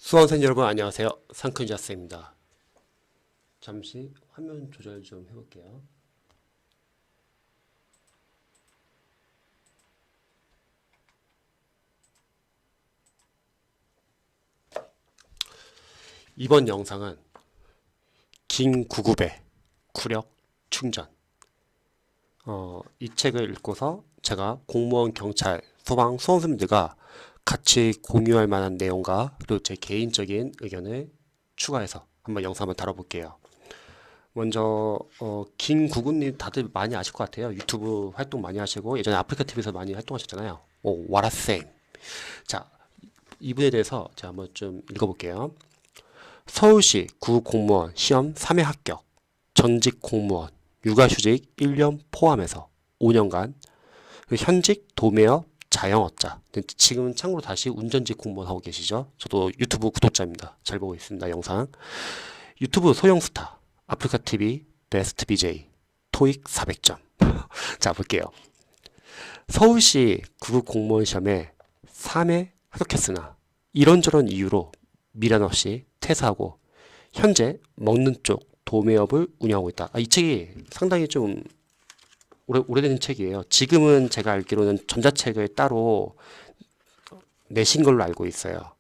수험생 여러분 안녕하세요. 상큼자스입니다. 잠시 화면 조절 좀 해볼게요. 이번 영상은 긴 구급의 구력 충전 이 책을 읽고서 제가 공무원, 경찰, 소방, 수험생들과 같이 공유할 만한 내용과 그리고 제 개인적인 의견을 추가해서 한번 영상 한번 다뤄볼게요. 먼저 김구구님 다들 많이 아실 것 같아요. 유튜브 활동 많이 하시고 예전에 아프리카TV에서 많이 활동하셨잖아요. 와라쌤. 자, 이분에 대해서 제가 한번 좀 읽어볼게요. 서울시 구공무원 시험 3회 합격, 전직 공무원, 육아휴직 1년 포함해서 5년간 현직 도매업 자영업자. 지금은 참고로 다시 운전직 공무원 하고 계시죠. 저도 유튜브 구독자입니다. 잘 보고 있습니다. 영상. 유튜브 소형 스타, 아프리카TV 베스트 BJ, 토익 400점. 자, 볼게요. 서울시 구급 공무원 시험에 3회 합격했으나 이런저런 이유로 미련 없이 퇴사하고 현재 먹는 쪽 도매업을 운영하고 있다. 이 책이 상당히 좀 오래된 책이에요. 지금은 제가 알기로는 전자책을 따로 내신 걸로 알고 있어요.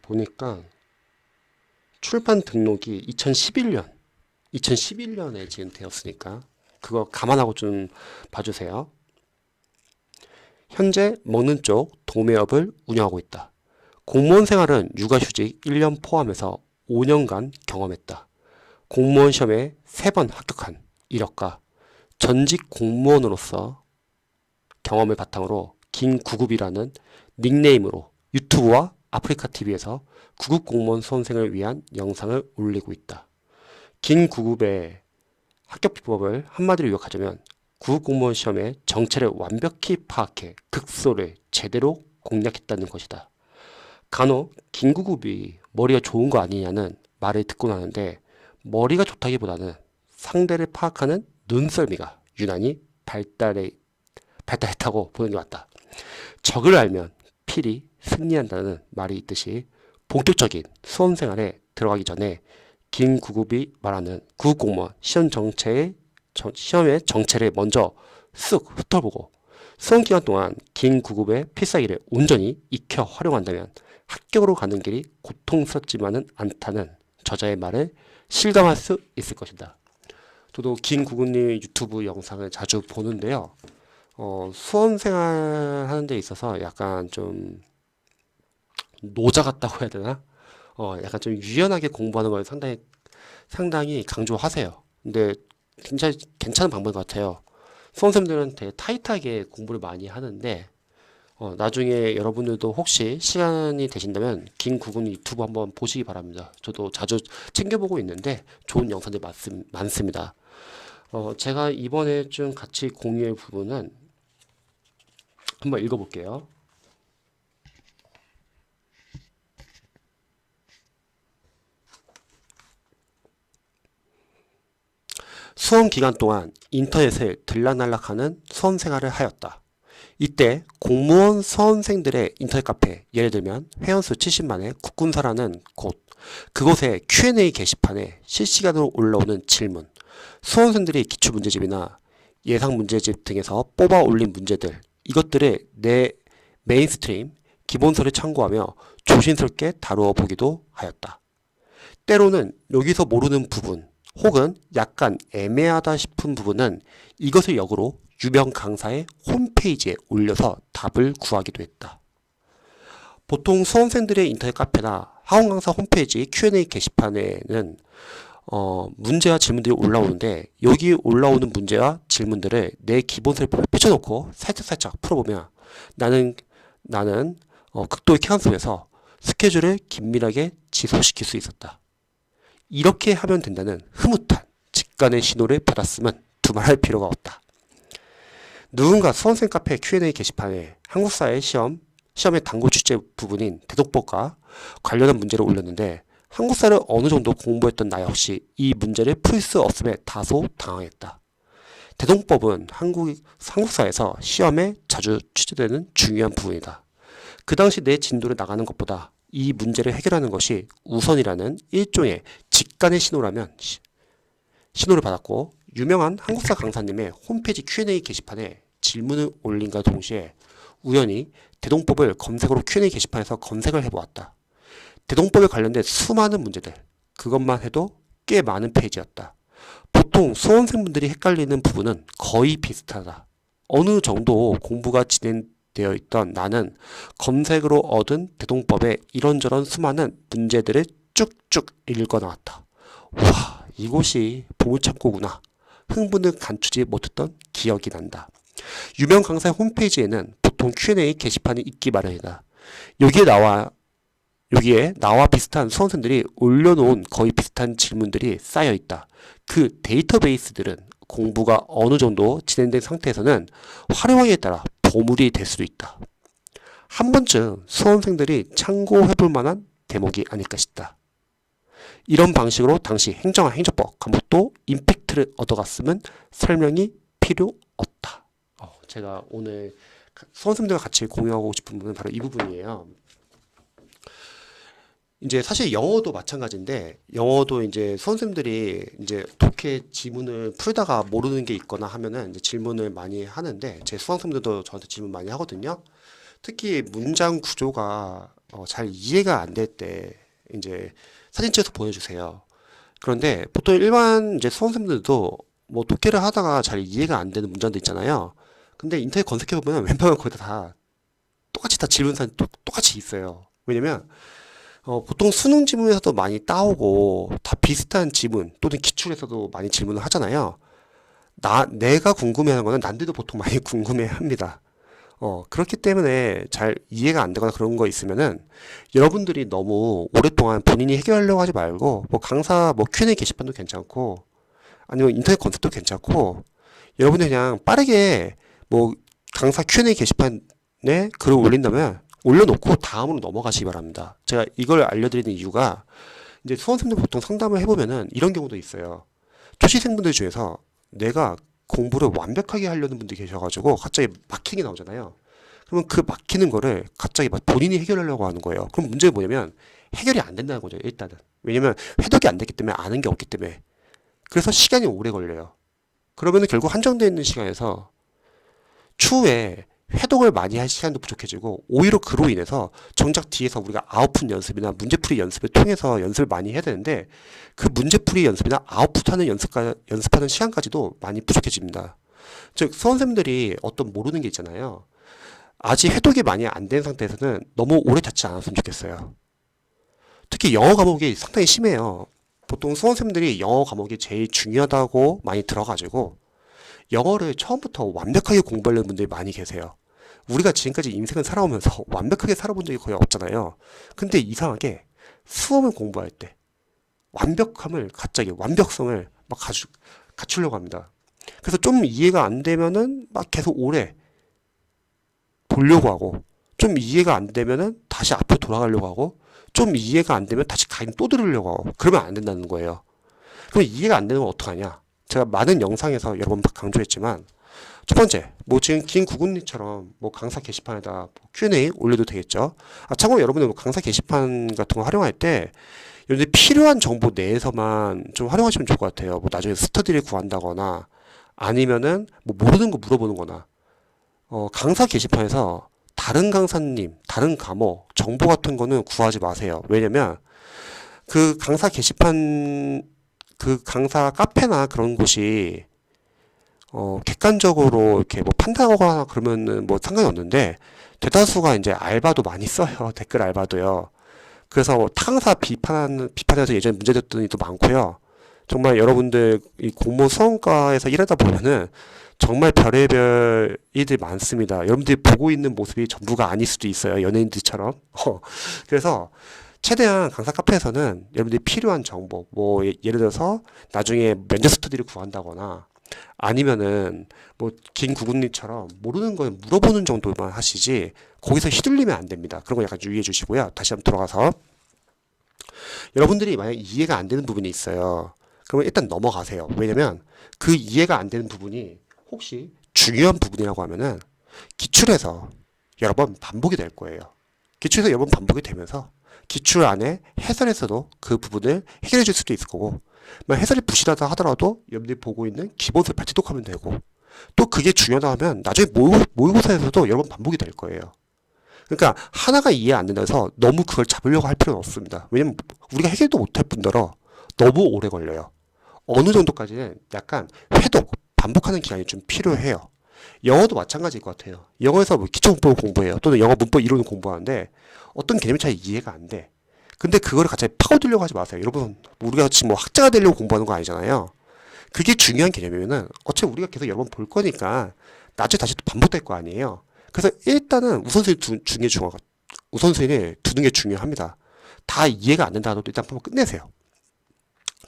보니까 출판 등록이 2011년에 지금 되었으니까 그거 감안하고 좀 봐주세요. 현재 먹는 쪽 도매업을 운영하고 있다. 공무원 생활은 육아휴직 1년 포함해서 5년간 경험했다. 공무원 시험에 3번 합격한 이력과 전직 공무원으로서 경험을 바탕으로 김구급이라는 닉네임으로 유튜브와 아프리카TV에서 구급 공무원 수험생을 위한 영상을 올리고 있다. 김구급의 합격 비법을 한마디로 요약하자면 구급공무원 시험의 정체를 완벽히 파악해 극소를 제대로 공략했다는 것이다. 간혹 김구급이 머리가 좋은 거 아니냐는 말을 듣곤 하는데 머리가 좋다기보다는 상대를 파악하는 눈썰미가 유난히 발달했다고 보는 게 맞다. 적을 알면 필히 승리한다는 말이 있듯이 본격적인 수험생활에 들어가기 전에 김구급이 말하는 구급공무원 시험의 정체를 먼저 쓱 훑어보고 수험 기간 동안 김구급의 필살기를 온전히 익혀 활용한다면 합격으로 가는 길이 고통스럽지만은 않다는 저자의 말을 실감할 수 있을 것이다. 저도 김구급님 유튜브 영상을 자주 보는데요. 수험생활 하는 데 있어서 약간 좀 노자 같다고 해야 되나? 약간 좀 유연하게 공부하는 걸 상당히 강조하세요. 근데 굉장히 괜찮은 방법 같아요. 수험생들은 되게 타이트하게 공부를 많이 하는데, 나중에 여러분들도 혹시 시간이 되신다면 김구근 유튜브 한번 보시기 바랍니다. 저도 자주 챙겨보고 있는데 좋은 영상들이 많습니다. 제가 이번에 좀 같이 공유할 부분은 한번 읽어볼게요. 수험 기간 동안 인터넷을 들락날락하는 수험 생활을 하였다. 이때 공무원 수험생들의 인터넷 카페, 예를 들면 회원수 70만의 국군사라는 그곳의 Q&A 게시판에 실시간으로 올라오는 질문, 수험생들이 기출문제집이나 예상문제집 등에서 뽑아 올린 문제들, 이것들을 내 메인스트림 기본서를 참고하며 조심스럽게 다루어 보기도 하였다. 때로는 여기서 모르는 부분 혹은 약간 애매하다 싶은 부분은 이것을 역으로 유명 강사의 홈페이지에 올려서 답을 구하기도 했다. 보통 수험생들의 인터넷 카페나 학원 강사 홈페이지 Q&A 게시판에는 문제와 질문들이 올라오는데 여기 올라오는 문제와 질문들을 내 기본서에 펼쳐놓고 살짝살짝 풀어보면 나는 극도의 쾌감 속에서 스케줄을 긴밀하게 지속시킬 수 있었다. 이렇게 하면 된다는 흐뭇한 직관의 신호를 받았음은 두말할 필요가 없다. 누군가 수험생 카페 Q&A 게시판에 한국사회 시험의 단골 주제 부분인 대독법과 관련한 문제를 올렸는데 한국사를 어느 정도 공부했던 나 역시 이 문제를 풀 수 없음에 다소 당황했다. 대동법은 한국사에서 시험에 자주 출제되는 중요한 부분이다. 그 당시 내 진도를 나가는 것보다 이 문제를 해결하는 것이 우선이라는 일종의 직간의 신호를 받았고, 유명한 한국사 강사님의 홈페이지 Q&A 게시판에 질문을 올린과 동시에 우연히 대동법을 검색어로 Q&A 게시판에서 검색을 해보았다. 대동법에 관련된 수많은 문제들, 그것만 해도 꽤 많은 페이지였다. 보통 수험생분들이 헷갈리는 부분은 거의 비슷하다. 어느 정도 공부가 진행되어 있던 나는 검색으로 얻은 대동법의 이런저런 수많은 문제들을 쭉쭉 읽어나왔다. 와, 이곳이 보물창고구나. 흥분을 감추지 못했던 기억이 난다. 유명 강사의 홈페이지에는 보통 Q&A 게시판이 있기 마련이다. 여기에 나와 비슷한 수험생들이 올려놓은 거의 비슷한 질문들이 쌓여 있다. 그 데이터베이스들은 공부가 어느 정도 진행된 상태에서는 활용하기에 따라 보물이 될 수도 있다. 한 번쯤 수험생들이 참고해볼 만한 대목이 아닐까 싶다. 이런 방식으로 당시 행정학 행정법 과목도 임팩트를 얻어갔으면 설명이 필요 없다. 제가 오늘 수험생들과 같이 공유하고 싶은 부분은 바로 이 부분이에요. 이제 사실 영어도 마찬가지인데, 영어도 이제 수험생들이 이제 독해 지문을 풀다가 모르는 게 있거나 하면은 이제 질문을 많이 하는데, 제 수강생들도 저한테 질문 많이 하거든요. 특히 문장 구조가 잘 이해가 안 될 때 이제 사진 찍어서 보내주세요. 그런데 보통 일반 이제 수험생들도 뭐 독해를 하다가 잘 이해가 안 되는 문장도 있잖아요. 근데 인터넷 검색해보면 웬만하면 거의 다 똑같이 다 질문사는 똑같이 있어요. 왜냐면 보통 수능 지문에서도 많이 따오고 다 비슷한 지문 또는 기출에서도 많이 질문을 하잖아요. 내가 궁금해하는 거는 남들도 보통 많이 궁금해합니다. 그렇기 때문에 잘 이해가 안 되거나 그런 거 있으면은 여러분들이 너무 오랫동안 본인이 해결하려고 하지 말고 뭐 강사 뭐 Q&A 게시판도 괜찮고 아니면 인터넷 검색도 괜찮고, 여러분이 그냥 빠르게 뭐 강사 Q&A 게시판에 글을 올린다면 올려놓고 다음으로 넘어가시기 바랍니다. 제가 이걸 알려드리는 이유가 이제 수험생들 보통 상담을 해보면은 이런 경우도 있어요. 초시생분들 중에서 내가 공부를 완벽하게 하려는 분들이 계셔가지고 갑자기 막히는 게 나오잖아요. 그러면 그 막히는 거를 갑자기 막 본인이 해결하려고 하는 거예요. 그럼 문제는 뭐냐면 해결이 안 된다는 거죠, 일단은. 왜냐면 회독이 안 됐기 때문에 아는 게 없기 때문에. 그래서 시간이 오래 걸려요. 그러면은 결국 한정되어 있는 시간에서 추후에 회독을 많이 할 시간도 부족해지고, 오히려 그로 인해서 정작 뒤에서 우리가 아웃풋 연습이나 문제풀이 연습을 통해서 연습을 많이 해야 되는데 그 문제풀이 연습이나 아웃풋하는 연습하는 시간까지도 많이 부족해집니다. 즉 수험생들이 어떤 모르는 게 있잖아요. 아직 회독이 많이 안 된 상태에서는 너무 오래 잡지 않았으면 좋겠어요. 특히 영어 과목이 상당히 심해요. 보통 수험생들이 영어 과목이 제일 중요하다고 많이 들어가지고 영어를 처음부터 완벽하게 공부하려는 분들이 많이 계세요. 우리가 지금까지 인생을 살아오면서 완벽하게 살아본 적이 거의 없잖아요. 근데 이상하게 수험을 공부할 때 갑자기 완벽성을 막 갖추려고 합니다. 그래서 좀 이해가 안 되면은 막 계속 오래 보려고 하고, 좀 이해가 안 되면은 다시 앞으로 돌아가려고 하고, 좀 이해가 안 되면 다시 강의 또 들으려고 하고, 그러면 안 된다는 거예요. 그럼 이해가 안 되는 건 어떡하냐? 제가 많은 영상에서 여러 번 강조했지만, 첫 번째, 뭐 지금 긴 구근리처럼 뭐 강사 게시판에다 뭐 Q&A 올려도 되겠죠. 참고로 여러분들 뭐 강사 게시판 같은 거 활용할 때 여러분들 필요한 정보 내에서만 좀 활용하시면 좋을 것 같아요. 뭐 나중에 스터디를 구한다거나 아니면은 뭐 모르는 거 물어보는 거나, 강사 게시판에서 다른 강사님, 다른 과목 정보 같은 거는 구하지 마세요. 왜냐면 그 강사 게시판, 그 강사 카페나 그런 곳이 객관적으로 이렇게 뭐 판단하거나 그러면은 뭐 상관이 없는데, 대다수가 이제 알바도 많이 써요. 댓글 알바도요. 그래서 뭐 타강사 비판해서 예전에 문제됐던 일도 많고요. 정말 여러분들 이 공무원 수험과에서 일하다 보면은 정말 별의별 일들이 많습니다. 여러분들이 보고 있는 모습이 전부가 아닐 수도 있어요. 연예인들처럼. 그래서 최대한 강사 카페에서는 여러분들이 필요한 정보, 뭐 예를 들어서 나중에 면접 스터디를 구한다거나 아니면은 뭐 긴 구근리처럼 모르는 걸 물어보는 정도만 하시지 거기서 휘둘리면 안 됩니다. 그런 거 약간 유의해 주시고요. 다시 한번 돌아가서 여러분들이 만약 이해가 안 되는 부분이 있어요. 그러면 일단 넘어가세요. 왜냐면 그 이해가 안 되는 부분이 혹시 중요한 부분이라고 하면은 기출에서 여러 번 반복이 될 거예요. 기출에서 여러 번 반복이 되면서 기출 안에 해설에서도 그 부분을 해결해 줄 수도 있을 거고, 해설이 부실하다 하더라도 여러분들이 보고 있는 기본서를 발제독하면 되고, 또 그게 중요하다 하면 나중에 모의고사에서도 여러 번 반복이 될 거예요. 그러니까 하나가 이해 안 된다고 해서 너무 그걸 잡으려고 할 필요는 없습니다. 왜냐면 우리가 해결도 못할 뿐더러 너무 오래 걸려요. 어느 정도까지는 약간 회독, 반복하는 기간이 좀 필요해요. 영어도 마찬가지일 것 같아요. 영어에서 뭐 기초 문법을 공부해요. 또는 영어 문법 이론을 공부하는데 어떤 개념이 잘 이해가 안 돼. 근데 그거를 갑자기 파고들려고 하지 마세요. 여러분, 우리가 지금 뭐 학자가 되려고 공부하는 거 아니잖아요. 그게 중요한 개념이면은 어차피 우리가 계속 여러 번 볼 거니까 나중에 다시 또 반복될 거 아니에요. 그래서 일단은 우선순위를 두는 게 중요합니다. 다 이해가 안 된다 하더라도 일단 한번 끝내세요.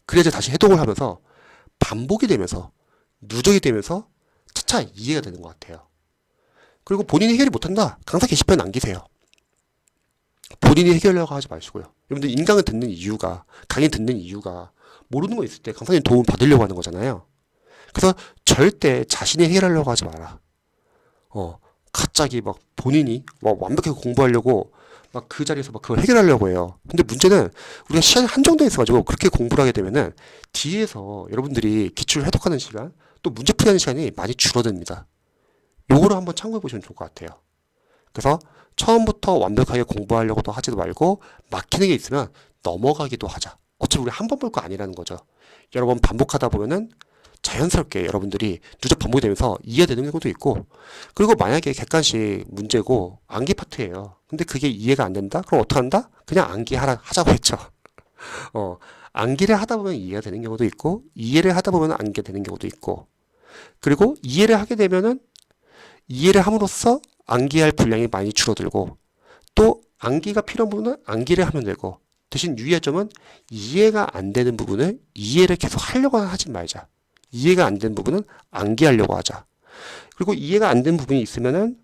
그래야 다시 해독을 하면서 반복이 되면서 누적이 되면서 차차 이해가 되는 것 같아요. 그리고 본인이 해결이 못한다, 강사 게시판 남기세요. 본인이 해결하려고 하지 마시고요. 여러분들 인강을 듣는 이유가, 강의 듣는 이유가 모르는 거 있을 때 강사님 도움 받으려고 하는 거잖아요. 그래서 절대 자신이 해결하려고 하지 마라. 갑자기 막 본인이 막 완벽하게 공부하려고 막 그 자리에서 막 그걸 해결하려고 해요. 근데 문제는 우리가 시간이 한정돼 있어가지고 그렇게 공부를 하게 되면은 뒤에서 여러분들이 기출을 해독하는 시간, 또 문제 풀이하는 시간이 많이 줄어듭니다. 요거를 한번 참고해 보시면 좋을 것 같아요. 그래서 처음부터 완벽하게 공부하려고도 하지도 말고 막히는 게 있으면 넘어가기도 하자. 어차피 우리 한 번 볼 거 아니라는 거죠. 여러 번 반복하다 보면은 자연스럽게 여러분들이 누적 반복이 되면서 이해되는 경우도 있고, 그리고 만약에 객관식 문제고 암기 파트예요. 근데 그게 이해가 안 된다? 그럼 어떻게 한다? 그냥 하자고 했죠. 암기를 하다 보면 이해가 되는 경우도 있고, 이해를 하다 보면 암기가 되는 경우도 있고, 그리고 이해를 하게 되면은 이해를 함으로써 암기할 분량이 많이 줄어들고, 또 암기가 필요한 부분은 암기를 하면 되고, 대신 유의할 점은 이해가 안 되는 부분을 이해를 계속 하려고 하지 말자. 이해가 안 되는 부분은 암기하려고 하자. 그리고 이해가 안 되는 부분이 있으면은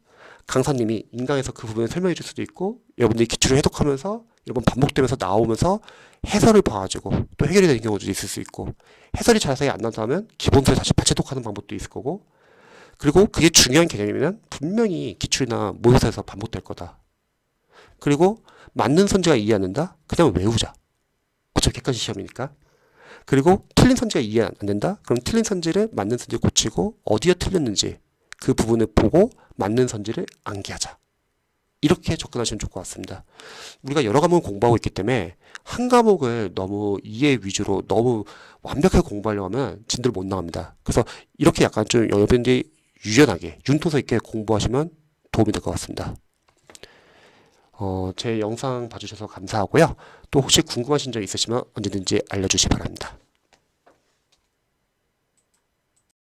강사님이 인강에서 그 부분을 설명해 줄 수도 있고, 여러분들이 기출을 해독하면서 여러 번 반복되면서 나오면서 해설을 봐가지고 또 해결이 되는 경우도 있을 수 있고, 해설이 자세히 안 나온다면 기본서를 다시 발제독하는 방법도 있을 거고, 그리고 그게 중요한 개념이면 분명히 기출이나 모의고사에서 반복될 거다. 그리고 맞는 선지가 이해 안 된다? 그냥 외우자. 어차피 객관식 시험이니까. 그리고 틀린 선지가 이해 안 된다? 그럼 틀린 선지를 맞는 선지를 고치고 어디가 틀렸는지 그 부분을 보고 맞는 선지를 암기하자. 이렇게 접근하시면 좋을 것 같습니다. 우리가 여러 과목을 공부하고 있기 때문에 한 과목을 너무 이해 위주로 너무 완벽하게 공부하려고 하면 진들 못 나갑니다. 그래서 이렇게 약간 좀 여러분들이 유연하게 융통성 있게 공부하시면 도움이 될 것 같습니다. 제 영상 봐주셔서 감사하고요. 또 혹시 궁금하신 점 있으시면 언제든지 알려주시기 바랍니다.